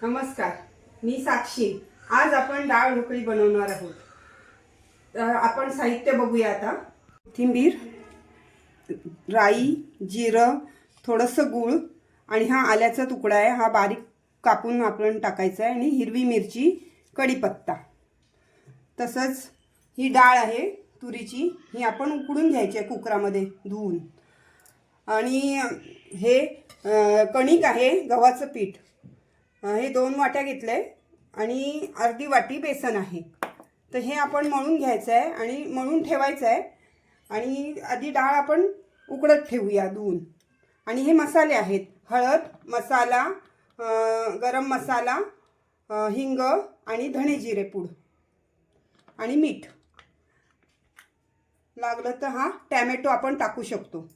नमस्कार, मी साक्षी। आज आपण डाळ ढोकळी बनवणार आहोत। तर आपण साहित्य बघूया आता। कोथिंबीर, राई, जिरं, थोडंसं गूळ आणि हा आल्याचा तुकडा आहे, हा बारीक कापून आपण टाकायचा आहे, आणि हिरवी मिरची, कढीपत्ता। तसंच ही डाळ आहे तुरीची, ही आपण उकडून घ्यायची आहे कुकरामध्ये धुवून। आणि हे कणिक आहे, गव्हाचं पीठ, हे 2 वाट्या घेतले आणि अर्धी वाटी बेसन आहे। तर हे आपण मळून घ्यायचं आहे आणि मळून ठेवायचं आहे। आणि आधी डाळ आपण उकडत ठेवूया धुवून। आणि हे मसाले आहेत, हळद मसाला, गरम मसाला, हिंग आणि धणे जिरे पूड आणि मीठ। लागलं तर हा टोमॅटो आपण टाकू शकतो।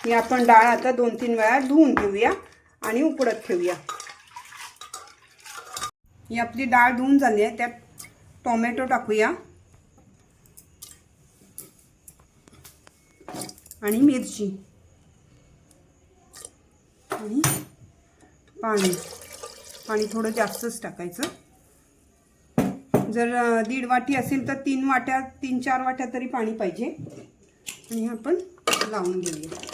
ही आपण डाळ आता 2-3 वेळा धुवून घेऊया आणि उकडत ठेवूया। ही आपली डाळ धुवून झाली आहे, त्यात टोमॅटो टाकूया आणि मिरची आणि पाणी थोडं जास्तच टाकायचं। जर 1.5 वाटी असेल तर 3-4 वाट्या तरी पाणी पाहिजे। आणि आपण लावून घेऊया।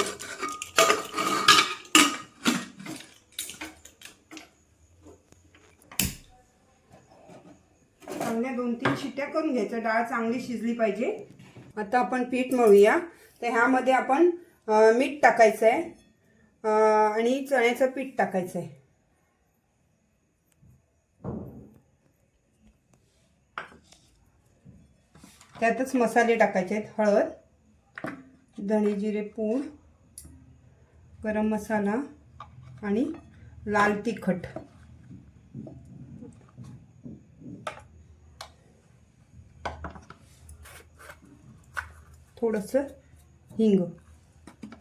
चांगल्या 2-3 शिट्ट्या करून घ्यायचं, डाळ चांगली शिजली पाहिजे। आता आपण पीठ मळूया। तर ह्यामध्ये आपण मीठ टाकायचं आहे आणि चण्याचं पीठ टाकायचं आहे। त्यातच मसाले टाकायचे आहेत, हळद, धणे जिरे पूड, गरम मसाला आणि लाल तिखट। थोडंसं हिंग,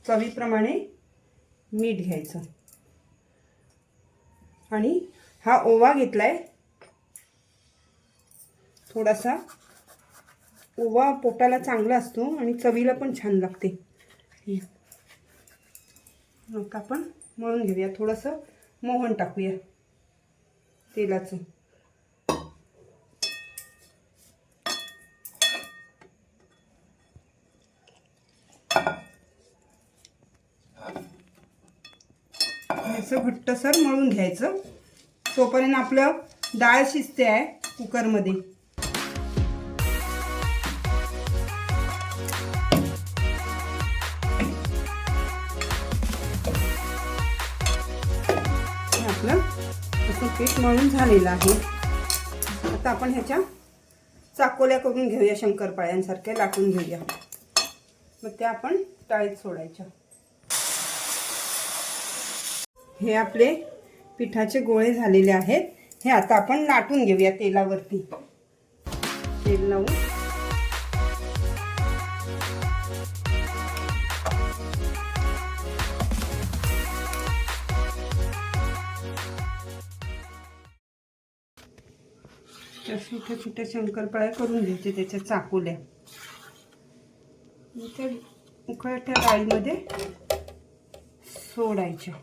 चवीप्रमाणे मीठ घ्यायचं। आणि हा ओवा घेतलाय, थोडासा ओवा पोटाला चांगला असतो आणि चवीला पण छान लागते। आता आपण मळून घेऊया। थोडंसं मोहन टाकूया तेलाचं। असं घट्टसर मळून घ्यायचं, तोपर्यंत आपलं डाळ शिजते आहे कुकरमध्ये। आपलं असं पीठ मळून झालेलं आहे। आता आपण ह्याच्या चाकोल्या करून घेऊया, शंकरपाळ्यांसारख्या लाटून घेऊया। मग त्या आपण डाळीत सोडायच्या। हे आपले पिठाचे गोळे झालेले आहेत, हे आता आपण लाटून घेऊया तेलावरती। तेल लावून छोट्या छोट्या शंकरपाळ्या करून घ्यायचे, त्याच्या चाकोल्या त्या उकळत्या डाळीमध्ये सोडायच्या।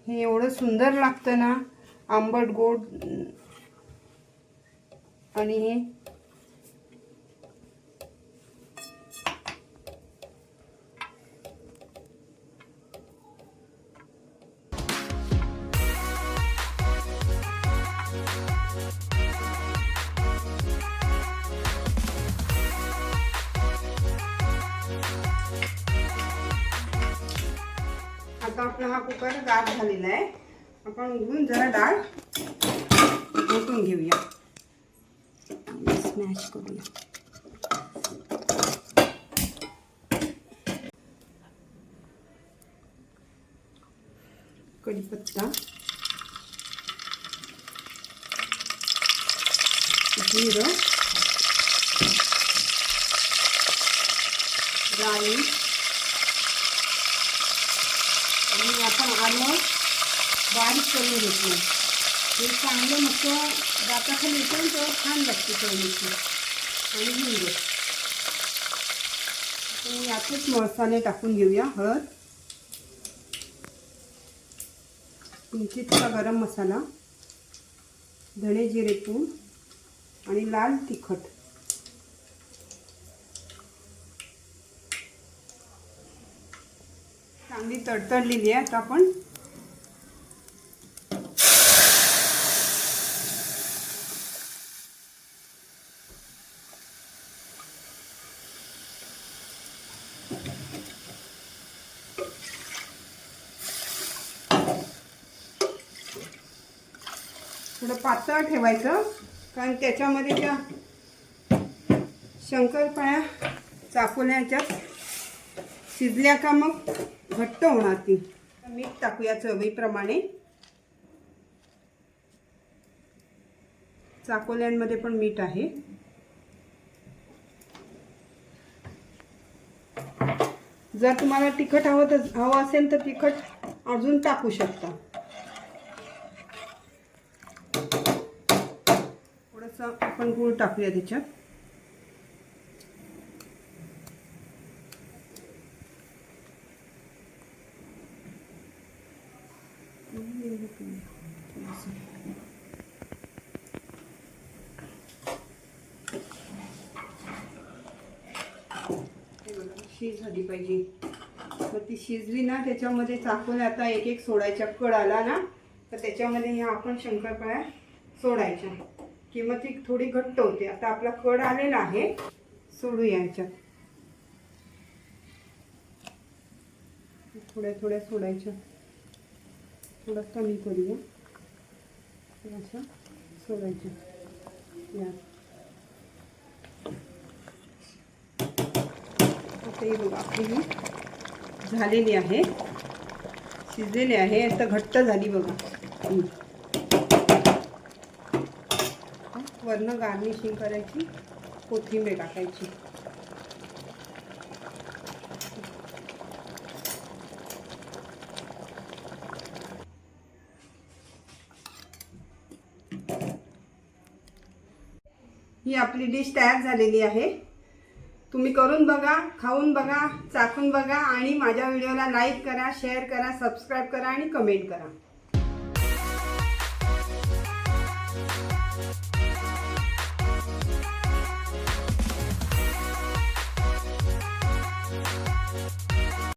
हे एवढं सुंदर लागतं ना, आंबट गोड। आणि हे आता आपला हा कुकर गार झालेला आहे, आपण उघडून जरा डाळ घोटून घेऊया, स्मॅश करूया। कढीपत्ता, जिरं, राई आणि आपण आलं बारीक करून घेतलं, हे चांगलं मस्त दाताखाली येतं तर छान लागते चवणीची आणि हिंग. यातच मसाले टाकून घेऊया. हळद, किंचितसा गरम मसाला, धणे जिरे पूड आणि लाल तिखट. चांगली तडतडलेली आहे. आता आपण थोडं पातळ ठेवायचं, कारण त्याच्यामध्ये त्या शंकरपाळ्या चाकोल्याच्या शिजल्या का मग घट्ट होणार ती. मीठ टाकूया चवीप्रमाणे. चाकोल्यांमध्ये पण मीठ आहे. जर तुम्हाला तिखट हवं असेल तर तिखट अजून टाकू शकता. थोडंसं आपण गूळ टाकूया त्याच्यात. शीज झाली पाहिजे. मग ती शिजली ना त्याच्यामध्ये चाकून आता एक एक सोडायच्या. कड आला ना तर त्याच्यामध्ये ह्या आपण शंकरपाळ्या सोडायच्या की मग ती थोडी घट्ट होते. आता आपला कड आलेला आहे, सोडूया ह्याच्यात. थोड्या थोड्या सोडायच्या. थोडं कमी करूया. असं सोडायच्या. बघा आपली झालेली आहे, शिजलेली आहे. आता घट्ट झाली बघा. वरनं गार्निशिंग करायची, कोथिंबीर टाकायची. ही आपली डिश तयार झालेली आहे. तुम्ही करून बघा, खाऊन बघा, चाखून बघा आणि माझ्या व्हिडिओला लाईक करा, शेअर करा, सबस्क्राईब करा आणि कमेंट करा.